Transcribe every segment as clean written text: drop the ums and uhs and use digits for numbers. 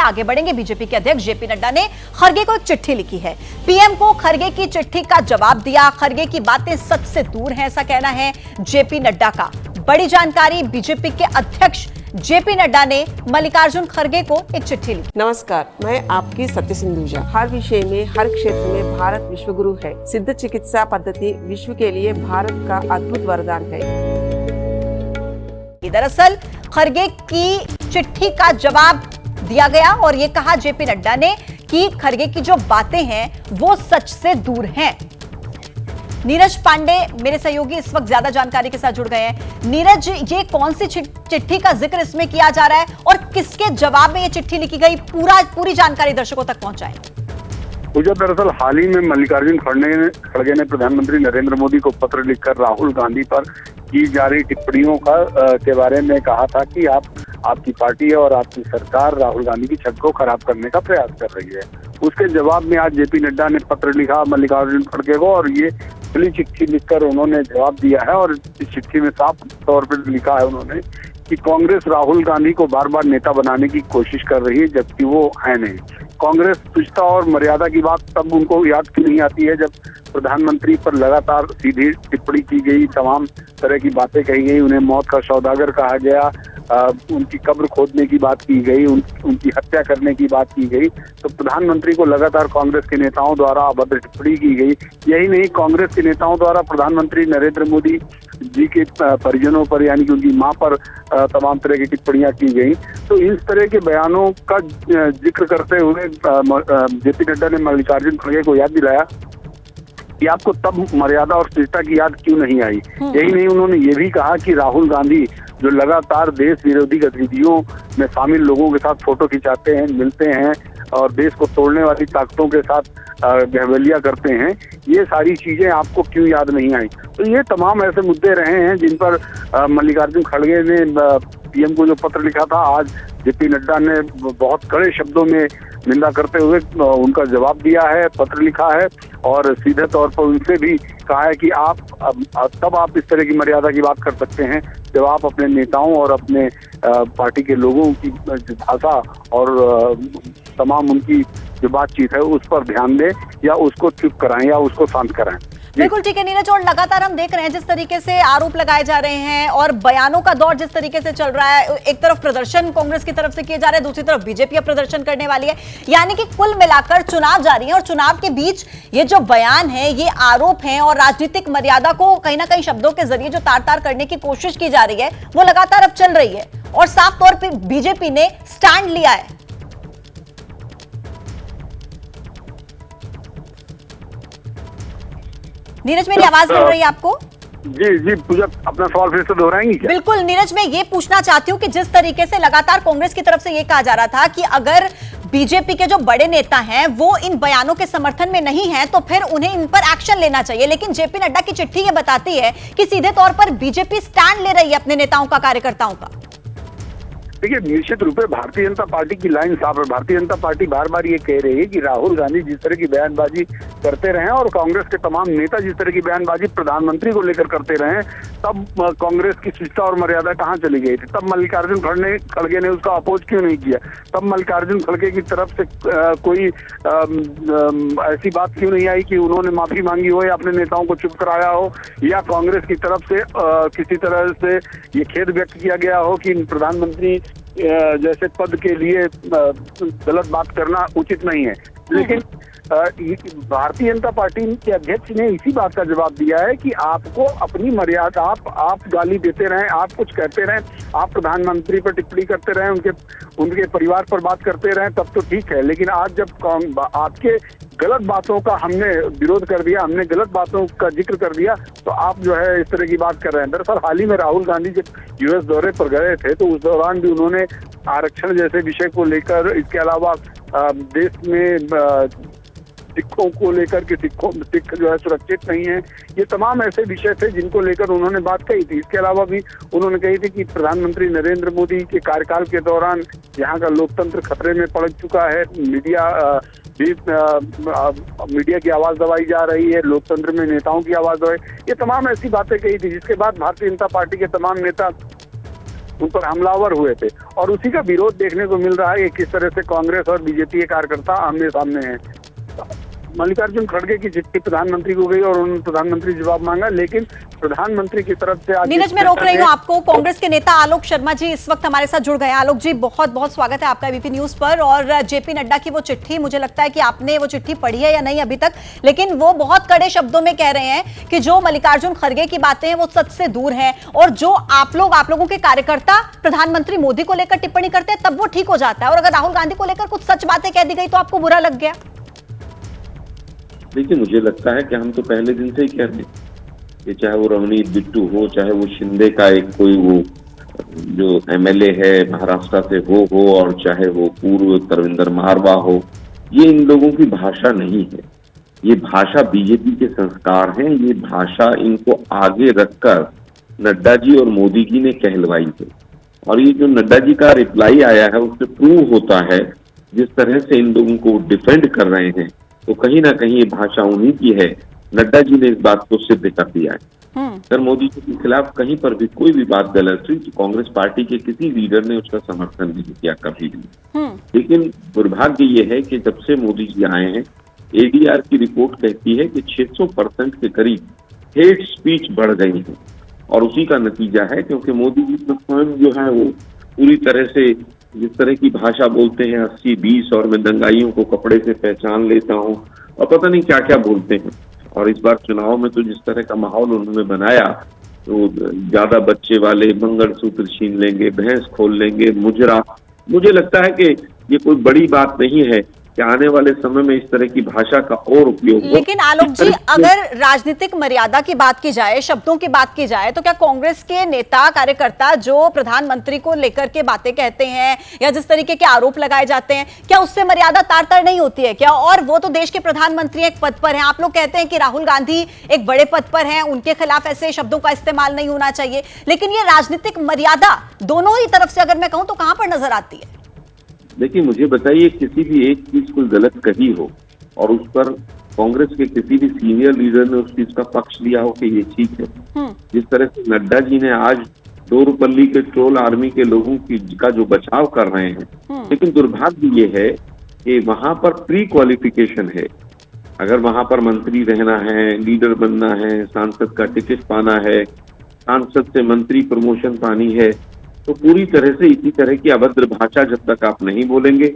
आगे बढ़ेंगे। बीजेपी के अध्यक्ष जेपी नड्डा ने खरगे को एक चिट्ठी लिखी है। पीएम को खरगे की चिट्ठी का जवाब दिया। खरगे की बातें सच से दूर हैं, ऐसा कहना है जेपी नड्डा का। बड़ी जानकारी, बीजेपी के अध्यक्ष जेपी नड्डा ने मल्लिकार्जुन खरगे को एक चिट्ठी लिखी। नमस्कार, मैं आपकी सत्य सिंधुजा। हर विषय में, हर क्षेत्र में भारत विश्वगुरु है। सिद्ध चिकित्सा पद्धति विश्व के लिए भारत का अद्भुत वरदान है। दरअसल खरगे की चिट्ठी का जवाब दिया गया और ये कहा जेपी नड्डा ने कि खरगे की जो बातें हैं वो सच से दूर हैं। नीरज पांडे मेरे सहयोगी इस वक्त ज्यादा जानकारी के साथ जुड़ गए हैं। नीरज, ये कौन सी चिट्ठी का जिक्र इसमें किया जा रहा है और किसके जवाब में ये चिट्ठी लिखी गई, पूरी जानकारी दर्शकों तक पहुंचाएं। पूजा, दरअसल हाल ही में मल्लिकार्जुन खड़गे ने प्रधानमंत्री नरेंद्र मोदी को पत्र लिखकर राहुल गांधी पर की जा रही टिप्पणियों के बारे में कहा था कि आपकी पार्टी और आपकी सरकार राहुल गांधी की छवि को खराब करने का प्रयास कर रही है। उसके जवाब में आज जेपी नड्डा ने पत्र लिखा मल्लिकार्जुन खड़गे को और ये खुली चिट्ठी लिखकर उन्होंने जवाब दिया है। और इस चिट्ठी में साफ तौर पर लिखा है उन्होंने कि कांग्रेस राहुल गांधी को बार बार नेता बनाने की कोशिश कर रही है, जबकि वो है नहीं। कांग्रेस तुच्छता और मर्यादा की बात तब उनको याद क्यों नहीं आती है जब प्रधानमंत्री पर लगातार सीधी टिप्पणी की गई, तमाम तरह की बातें कही गई, उन्हें मौत का सौदागर कहा गया, उनकी कब्र खोदने की बात की गई, उनकी हत्या करने की बात की गई। तो प्रधानमंत्री को लगातार कांग्रेस के नेताओं द्वारा अभद्र टिप्पणी की गई। यही नहीं, कांग्रेस के नेताओं द्वारा प्रधानमंत्री नरेंद्र मोदी जी के परिजनों पर यानी कि उनकी मां पर तमाम तरह की टिप्पणियां की गई। तो इस तरह के बयानों का जिक्र करते हुए जेपी नड्डा ने मल्लिकार्जुन खड़गे को याद दिलाया कि आपको तब मर्यादा और शिष्टता की याद क्यों नहीं आई। यही नहीं, उन्होंने ये भी कहा कि राहुल गांधी जो लगातार देश विरोधी गतिविधियों में शामिल लोगों के साथ फोटो खिंचाते हैं, मिलते हैं और देश को तोड़ने वाली ताकतों के साथ गहवलिया करते हैं, ये सारी चीजें आपको क्यों याद नहीं आई। तो ये तमाम ऐसे मुद्दे रहे हैं जिन पर मल्लिकार्जुन खड़गे ने पीएम को जो पत्र लिखा था, आज जेपी नड्डा ने बहुत कड़े शब्दों में निंदा करते हुए उनका जवाब दिया है, पत्र लिखा है और सीधे तौर पर उनसे भी कहा है कि तब आप इस तरह की मर्यादा की बात कर सकते हैं जब आप अपने नेताओं और अपने पार्टी के लोगों की भाषा और तमाम उनकी जो बातचीत है उस पर ध्यान दें या उसको चुप कराएं या उसको शांत कराएं। बिल्कुल ठीक है नीरज, और लगातार हम देख रहे हैं जिस तरीके से आरोप लगाए जा रहे हैं और बयानों का दौर जिस तरीके से चल रहा है, एक तरफ प्रदर्शन कांग्रेस की तरफ से किए जा रहे हैं, दूसरी तरफ बीजेपी अब प्रदर्शन करने वाली है। यानी कि कुल मिलाकर चुनाव जारी है और चुनाव के बीच ये जो बयान है, ये आरोप हैं और राजनीतिक मर्यादा को कहीं ना कहीं शब्दों के जरिए जो तार-तार करने की कोशिश की जा रही है वो लगातार अब चल रही है और साफ तौर पर बीजेपी ने स्टैंड लिया है। नीरज, मेरी आवाज मिल रही है आपको? जी पूजा, अपना सवाल फिर से दोहराएंगी क्या? बिल्कुल नीरज, मैं ये पूछना चाहती हूँ कि जिस तरीके से लगातार कांग्रेस की तरफ से ये कहा जा रहा था कि अगर बीजेपी के जो बड़े नेता हैं वो इन बयानों के समर्थन में नहीं हैं तो फिर उन्हें इन पर एक्शन लेना चाहिए, लेकिन जेपी नड्डा की चिट्ठी ये बताती है कि सीधे तौर पर बीजेपी स्टैंड ले रही है अपने नेताओं का, कार्यकर्ताओं का। देखिए, निश्चित रूप से भारतीय जनता पार्टी की लाइन साफ है। भारतीय जनता पार्टी बार बार ये कह रही है कि राहुल गांधी जिस तरह की बयानबाजी करते रहे और कांग्रेस के तमाम नेता जिस तरह की बयानबाजी प्रधानमंत्री को लेकर करते रहे, तब कांग्रेस की शिष्टता और मर्यादा कहाँ चली गई थी? तब मल्लिकार्जुन खड़गे ने उसका अपोज क्यों नहीं किया? तब मल्लिकार्जुन खड़गे की तरफ से कोई ऐसी बात क्यों नहीं आई कि उन्होंने माफी मांगी हो या अपने नेताओं को चुप कराया हो या कांग्रेस की तरफ से किसी तरह से ये खेद व्यक्त किया गया हो कि प्रधानमंत्री जैसे पद के लिए गलत बात करना उचित नहीं है। लेकिन भारतीय जनता पार्टी के अध्यक्ष ने इसी बात का जवाब दिया है कि आपको अपनी मर्यादा, आप गाली देते रहें, आप कुछ कहते रहें, आप प्रधानमंत्री पर टिप्पणी करते रहें, उनके परिवार पर बात करते रहें, तब तो ठीक है। लेकिन आज जब आपके गलत बातों का हमने विरोध कर दिया, हमने गलत बातों का जिक्र कर दिया, तो आप जो है इस तरह की बात कर रहे हैं। दरअसल हाल ही में राहुल गांधी जब यूएस दौरे पर गए थे तो उस दौरान भी उन्होंने आरक्षण जैसे विषय को लेकर, इसके अलावा देश में सिखों को लेकर के सिख जो है सुरक्षित नहीं है, ये तमाम ऐसे विषय थे जिनको लेकर उन्होंने बात कही थी। इसके अलावा भी उन्होंने कही थी कि प्रधानमंत्री नरेंद्र मोदी के कार्यकाल के दौरान यहाँ का लोकतंत्र खतरे में पड़ चुका है, मीडिया की आवाज दबाई जा रही है, लोकतंत्र में नेताओं की आवाज दबाई, ये तमाम ऐसी बातें कही थी। जिसके बाद भारतीय जनता पार्टी के तमाम नेता उन पर हमलावर हुए थे, और उसी का विरोध देखने को मिल रहा है कि किस तरह से कांग्रेस और बीजेपी के कार्यकर्ता आमने सामने हैं। मल्लिकार्जुन खड़गे की चिट्ठी प्रधानमंत्री को गई और उन्होंने प्रधानमंत्री जवाब मांगा, लेकिन प्रधानमंत्री की तरफ से आज नीरज, मैं रोक रही हूं आपको। कांग्रेस के नेता आलोक शर्मा जी इस वक्त हमारे साथ जुड़ गए हैं। आलोक जी, बहुत बहुत स्वागत है आपका एबीपी न्यूज पर। और जेपी नड्डा की वो चिट्ठी, मुझे लगता है कि आपने वो चिट्ठी पढ़ी है या नहीं अभी तक, लेकिन वो बहुत कड़े शब्दों में कह रहे हैं कि जो मल्लिकार्जुन खड़गे की बातें हैं वो सच से दूर हैं, और जो आप लोगों के कार्यकर्ता प्रधानमंत्री मोदी को लेकर टिप्पणी करते हैं तब वो ठीक हो जाता है, और अगर राहुल गांधी को लेकर कुछ सच बातें कह दी गई तो आपको बुरा लग गया। देखिए, मुझे लगता है कि हम तो पहले दिन से ही कह रहे हैं कि चाहे वो रवनीत बिट्टू हो, चाहे वो शिंदे का एक कोई वो जो एमएलए है महाराष्ट्र से हो, और चाहे वो पूर्व तरविंदर मारवा हो, ये इन लोगों की भाषा नहीं है। ये भाषा बीजेपी के संस्कार हैं। ये भाषा इनको आगे रखकर नड्डा जी और मोदी जी ने कहलवाई है, और ये जो नड्डा जी का रिप्लाई आया है उससे प्रूव होता है जिस तरह से इन लोगों को डिफेंड कर रहे हैं, तो कहीं ना कहीं ये भाषा उन्हीं की है। नड्डा जी ने इस बात को सिद्ध कर दिया है। अगर मोदी जी के खिलाफ कहीं पर भी कोई भी बात गलत हुई तो कांग्रेस पार्टी के किसी लीडर ने उसका समर्थन नहीं किया कभी भी। लेकिन दुर्भाग्य ये है कि जब से मोदी जी आए हैं, एडीआर की रिपोर्ट कहती है कि 600% के करीब हेट स्पीच बढ़ गई है, और उसी का नतीजा है क्योंकि मोदी जी तो स्वयं जो है वो पूरी तरह से जिस तरह की भाषा बोलते हैं 80-20, और मैं दंगाइयों को कपड़े से पहचान लेता हूँ, और पता नहीं क्या क्या बोलते हैं। और इस बार चुनाव में तो जिस तरह का माहौल उन्होंने बनाया, तो ज्यादा बच्चे वाले मंगलसूत्र छीन लेंगे, भैंस खोल लेंगे, मुजरा। मुझे लगता है कि ये कोई बड़ी बात नहीं है कि आने वाले समय में इस तरह की भाषा का और उपयोग हो। लेकिन आलोक जी, अगर राजनीतिक मर्यादा की बात की जाए, शब्दों की बात की जाए, तो क्या कांग्रेस के नेता कार्यकर्ता जो प्रधानमंत्री को लेकर के बातें कहते हैं या जिस तरीके के आरोप लगाए जाते हैं, क्या उससे मर्यादा तार-तार नहीं होती है क्या? और वो तो देश के प्रधानमंत्री एक पद पर हैं। आप लोग कहते हैं कि राहुल गांधी एक बड़े पद पर हैं, उनके खिलाफ ऐसे शब्दों का इस्तेमाल नहीं होना चाहिए, लेकिन ये राजनीतिक मर्यादा दोनों ही तरफ से अगर मैं कहूं तो कहां पर नजर आती है? देखिए, मुझे बताइए, किसी भी एक चीज कोई गलत कही हो और उस पर कांग्रेस के किसी भी सीनियर लीडर ने उस चीज का पक्ष लिया हो कि ये ठीक है। जिस तरह से नड्डा जी ने आज दोरुपल्ली के ट्रोल आर्मी के लोगों का जो बचाव कर रहे हैं, लेकिन दुर्भाग्य ये है कि वहां पर प्री क्वालिफिकेशन है। अगर वहां पर मंत्री रहना है, लीडर बनना है, सांसद का टिकट पाना है, सांसद से मंत्री प्रमोशन पानी है, तो पूरी तरह से इसी तरह की अभद्र भाषा जब तक आप नहीं बोलेंगे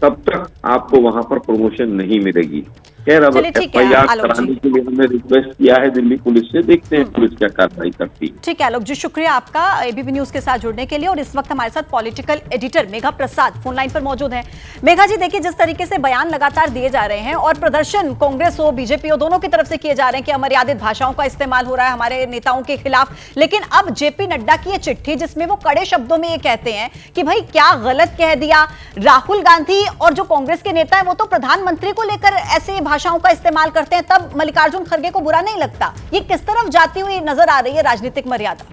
तब तक आपको वहां पर प्रमोशन नहीं मिलेगी। खैर, अब एफआईआर कराने के लिए हमने रिक्वेस्ट किया है दिल्ली पुलिस से, देखते हैं पुलिस क्या कार्रवाई करती है। ठीक है आलोक जी, शुक्रिया आपका एबीपी न्यूज के साथ जुड़ने के लिए। और इस वक्त हमारे साथ पॉलिटिकल एडिटर मेघा प्रसाद फोन लाइन पर मौजूद हैं। मेघा जी, देखिए जिस तरीके से बयान लगातार दिए जा रहे हैं और प्रदर्शन कांग्रेस हो बीजेपी हो दोनों की तरफ से किए जा रहे हैं कि अमर्यादित भाषाओं का इस्तेमाल हो रहा है हमारे नेताओं के खिलाफ, लेकिन अब जेपी नड्डा की ये चिट्ठी जिसमें वो कड़े शब्दों में ये कहते हैं कि भाई क्या गलत कह दिया, राहुल गांधी और जो कांग्रेस के नेता है वो तो प्रधानमंत्री को लेकर ऐसे भाषाओं का इस्तेमाल करते हैं, तब मल्लिकार्जुन खड़गे को बुरा नहीं लगता। ये किस तरफ जाती हुई नजर आ रही है राजनीतिक मर्यादा?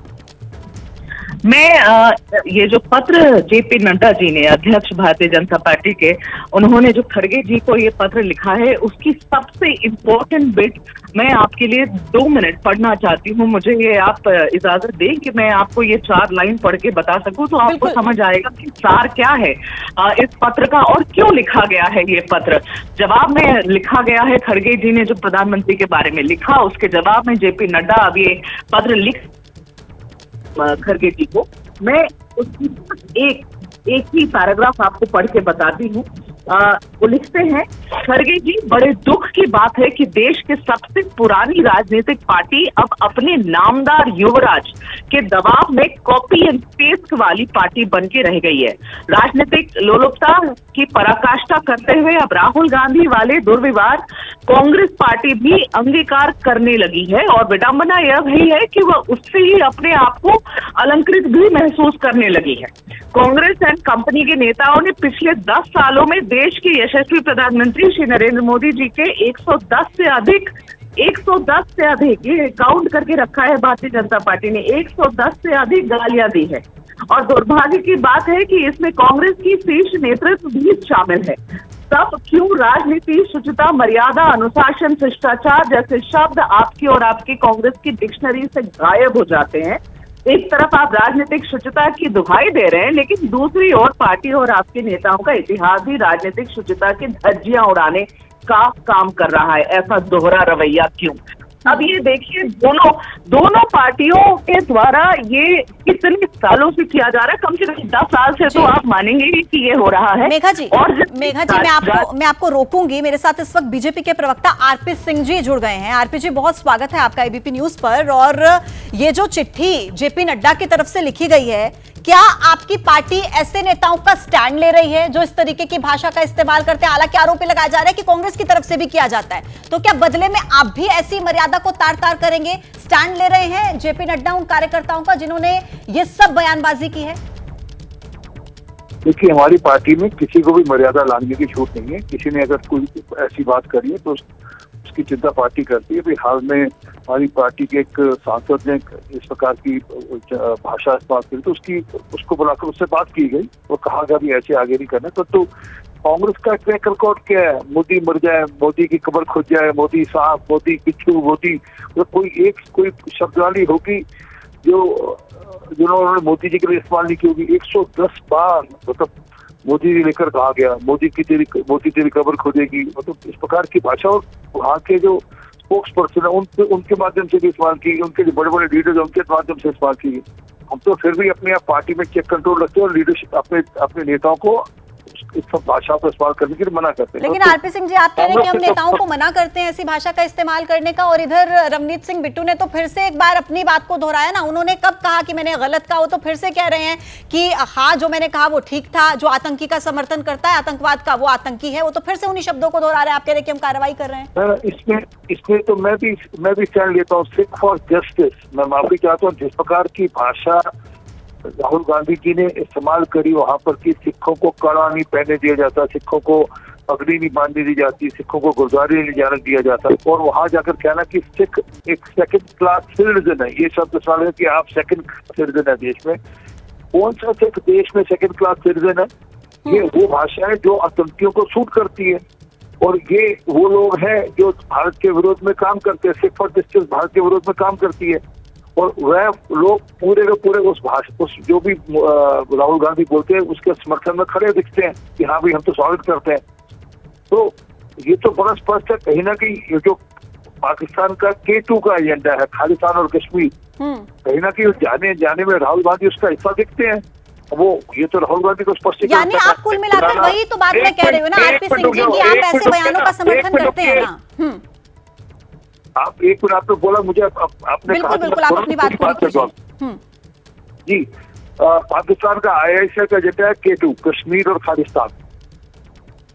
मैं ये जो पत्र जेपी नड्डा जी ने, अध्यक्ष भारतीय जनता पार्टी के, उन्होंने जो खड़गे जी को ये पत्र लिखा है उसकी सबसे इम्पोर्टेंट बिट मैं आपके लिए 2 मिनट पढ़ना चाहती हूँ। मुझे ये आप इजाजत दें कि मैं आपको ये 4 लाइन पढ़ के बता सकूं, तो आपको समझ आएगा कि सार क्या है इस पत्र का और क्यों लिखा गया है ये पत्र। जवाब में लिखा गया है, खड़गे जी ने जो प्रधानमंत्री के बारे में लिखा उसके जवाब में जेपी नड्डा अब ये पत्र लिख खड़गे जी को। मैं उसकी एक ही पैराग्राफ आपको पढ़ के बताती हूँ। वो लिखते हैं, खड़गे जी, बड़े दुख की बात है कि देश के सबसे पुरानी राजनीतिक पार्टी अब अपने नामदार युवराज के दबाव में कॉपी एंड पेस्ट वाली पार्टी बन के रह गई है। राजनीतिक लोलुपता की पराकाष्ठा करते हुए अब राहुल गांधी वाले दुर्व्यवहार कांग्रेस पार्टी भी अंगीकार करने लगी है, और विडंबना यह भी है कि वह उससे ही अपने आप को अलंकृत भी महसूस करने लगी है। कांग्रेस एंड कंपनी के नेताओं ने पिछले 10 सालों में देश के यशस्वी प्रधानमंत्री श्री नरेंद्र मोदी जी के 110 से अधिक ये काउंट करके रखा है भारतीय जनता पार्टी ने, 110 से अधिक गालियां दी है। और दुर्भाग्य की बात है कि इसमें कांग्रेस की शीर्ष नेतृत्व भी शामिल है। तब क्यों राजनीति, शुचिता, मर्यादा, अनुशासन, शिष्टाचार जैसे शब्द आपकी और आपकी कांग्रेस की डिक्शनरी से गायब हो जाते हैं? एक तरफ आप राजनीतिक शुचिता की दुहाई दे रहे हैं, लेकिन दूसरी ओर पार्टी और आपके नेताओं का इतिहास ही राजनीतिक शुचिता की धज्जियां उड़ाने का काम कर रहा है। ऐसा दोहरा रवैया क्यों? अब ये देखिए, दोनों पार्टियों के द्वारा ये कितने सालों से किया जा रहा है, कम से कम 10 साल से तो आप मानेंगे ही कि ये हो रहा है। मेघा जी, मैं आपको रोकूंगी। मेरे साथ इस वक्त बीजेपी के प्रवक्ता आरपी सिंह जी जुड़ गए हैं। आरपी जी, बहुत स्वागत है आपका एबीपी न्यूज पर। और ये जो चिट्ठी जेपी नड्डा की तरफ से लिखी गई है, क्या आपकी पार्टी ऐसे नेताओं का स्टैंड ले रही है जो इस तरीके की भाषा का इस्तेमाल करते हैं? हालांकि आरोप लगाया जा रहा है कि कांग्रेस की तरफ से भी किया जाता है, तो क्या बदले में आप भी ऐसी मर्यादा को तार तार करेंगे, स्टैंड ले रहे हैं जेपी नड्डा उन कार्यकर्ताओं का जिन्होंने ये सब बयानबाजी की है? देखिए, हमारी पार्टी में किसी को भी मर्यादा लांघने की छूट नहीं है। किसी ने अगर कोई ऐसी बात करी है तो उसकी चिंता पार्टी करती है। भाई, हाल में हमारी पार्टी के एक सांसद ने इस प्रकार की भाषा इस्तेमाल की तो उसको बुलाकर उससे बात की गई और कहा गया भी ऐसे आगे नहीं करना। तो कांग्रेस का ट्रैक रिकॉर्ड क्या है? मोदी मर जाए, मोदी की कब्र खुद जाए, मोदी साहब, मोदी पिछू, मोदी, तो कोई शब्दावली होगी जिन्होंने मोदी जी के लिए इस्तेमाल नहीं की होगी। 110 बार मतलब मोदी जी लेकर कहा गया, मोदी तेरी कब्र खोदेगी, मतलब इस प्रकार की भाषा। और वहाँ के जो स्पोक्स पर्सन है उनके माध्यम से भी इस्तेमाल की, उनके जो बड़े बड़े लीडर है उनके माध्यम से इस्तेमाल की। हम तो फिर भी अपने आप पार्टी में चेक कंट्रोल रखते हैं और लीडरशिप अपने नेताओं को इस सब भाषा को इस्तेमाल करने के लिए मना करते हैं। लेकिन आरपी सिंह जी, आप कह रहे हैं कि हम नेताओं को मना करते हैं ऐसी भाषा का इस्तेमाल करने का, और इधर रवनीत सिंह बिट्टू ने तो फिर से एक बार अपनी बात को दोहराया ना। उन्होंने कब कहा कि मैंने गलत कहा? वो तो फिर से कह रहे हैं कि हाँ, जो मैंने कहा वो ठीक था, जो आतंकी का समर्थन करता है, आतंकवाद का, वो आतंकी है। वो तो फिर से उन्हीं शब्दों को दोहरा रहे हैं। आप कह रहे हैं कि हम कार्रवाई कर रहे हैं। इसमें तो मैं भी स्टैंड लेता हूँ, सिख फॉर जस्टिस। मैं माफी चाहता हूँ, जिस प्रकार की भाषा राहुल गांधी जी ने इस्तेमाल करी वहां पर कि सिखों को कड़ा नहीं पहने दिया जाता, सिखों को पगड़ी नहीं बांधने दी जाती, सिखों को गुरुद्वारे नहीं जाने दिया जाता, और वहां जाकर कहना कि सिख एक सेकंड क्लास सिटीजन है। ये शब्द इस्तेमाल है कि आप सेकंड सिटीजन है देश में। कौन सा सिख देश में सेकंड क्लास सिटीजन है? ये वो भाषा है जो आतंकियों को सूट करती है, और ये वो लोग हैं जो भारत के विरोध में काम करते हैं। सिख फॉर जस्टिस भारत के विरोध में काम करती है, और वह लोग पूरे के पूरे उस जो भी राहुल गांधी बोलते हैं उसके समर्थन में खड़े दिखते हैं कि हाँ भाई, हम तो स्वागत करते हैं। तो ये तो बड़ा स्पष्ट है, कहीं ना कहीं ये जो पाकिस्तान का K2 का एजेंडा है, खालिस्तान और कश्मीर, कहीं ना कहीं जाने में राहुल गांधी उसका हिस्सा दिखते हैं। वो ये तो राहुल गांधी को स्पष्ट, यानी आप कुल मिलाकर वही तो बात मैं कह रही हूँ ना आरपी सिंह जी, कि आप ऐसे बयानों का समर्थन करते हैं ना। आप एक मिनट आपने बोला, मुझे आपने कहा बिल्कुल आप अपनी बात पूरी कीजिए। जी, पाकिस्तान का ISI का एजेंडा है K2, कश्मीर और खालिस्तान।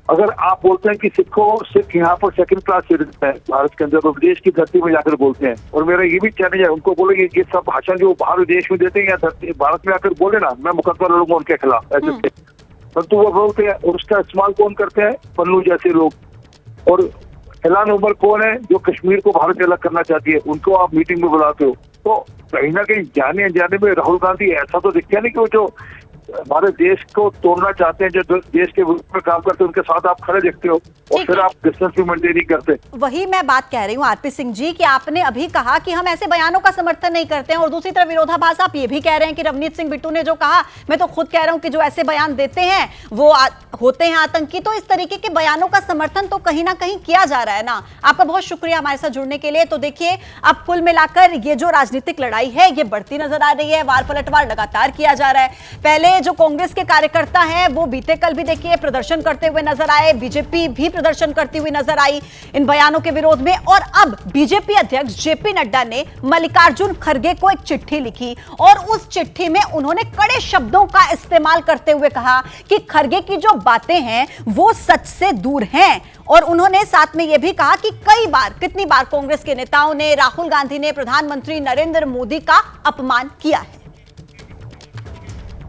अगर आप बोलते हैं कि सिख यहाँ पर सेकंड क्लास सिटीजन है भारत के अंदर, तो विदेश की धरती में जाकर बोलते हैं, और मेरा ये भी चैलेंज है उनको, बोले ये सब भाषण जो बाहर विदेश में देते हैं या भारत में आकर बोले ना, मैं मुकदमा लड़ूंगा उनके खिलाफ, ऐसे परंतु वो बोलते हैं और उसका इस्तेमाल कौन करते हैं? पन्नू जैसे लोग। और इलान उमर कौन है जो कश्मीर को भारत से अलग करना चाहती है, उनको आप मीटिंग में बुलाते हो। तो कहीं ना कहीं जाने अनजाने में राहुल गांधी ऐसा तो दिखता नहीं कि वो जो हमारे देश को तोड़ना चाहते हैं, जो देश के विरुद्ध में काम करते हैं, उनके साथ आप खड़े देखते हो और फिर आप डिस्टेंस भी मेंटेन नहीं करते। वही मैं बात कह रही हूँ आरपी सिंह जी, कि आपने अभी कहा कि हम ऐसे बयानों का समर्थन नहीं करते हैं, और दूसरी तरफ विरोधाभास आप ये भी कह रहे हैं कि रवनीत सिंह बिट्टू ने जो कहा, मैं तो खुद कह रहा हूँ कि जो ऐसे बयान देते हैं वो होते हैं आतंकी। तो इस तरीके के बयानों का समर्थन तो कहीं ना कहीं किया जा रहा है ना। आपका बहुत शुक्रिया हमारे साथ जुड़ने के लिए। तो देखिए, अब कुल मिलाकर ये जो राजनीतिक लड़ाई है ये बढ़ती नजर आ रही है, वार पलटवार लगातार किया जा रहा है। पहले जो कांग्रेस के कार्यकर्ता हैं वो बीते कल भी देखिए प्रदर्शन करते हुए नजर आए, बीजेपी भी प्रदर्शन करती हुई नजर आई इन बयानों के विरोध में, और अब बीजेपी अध्यक्ष जेपी नड्डा ने मल्लिकार्जुन खड़गे को एक चिट्ठी लिखी, और उस चिट्ठी में उन्होंने कड़े शब्दों का इस्तेमाल करते हुए कहा कि खड़गे की जो बातें हैं वो सच से दूर हैं। और उन्होंने साथ में यह भी कहा कि कितनी बार कांग्रेस के नेताओं ने, राहुल गांधी ने प्रधानमंत्री नरेंद्र मोदी का अपमान किया है।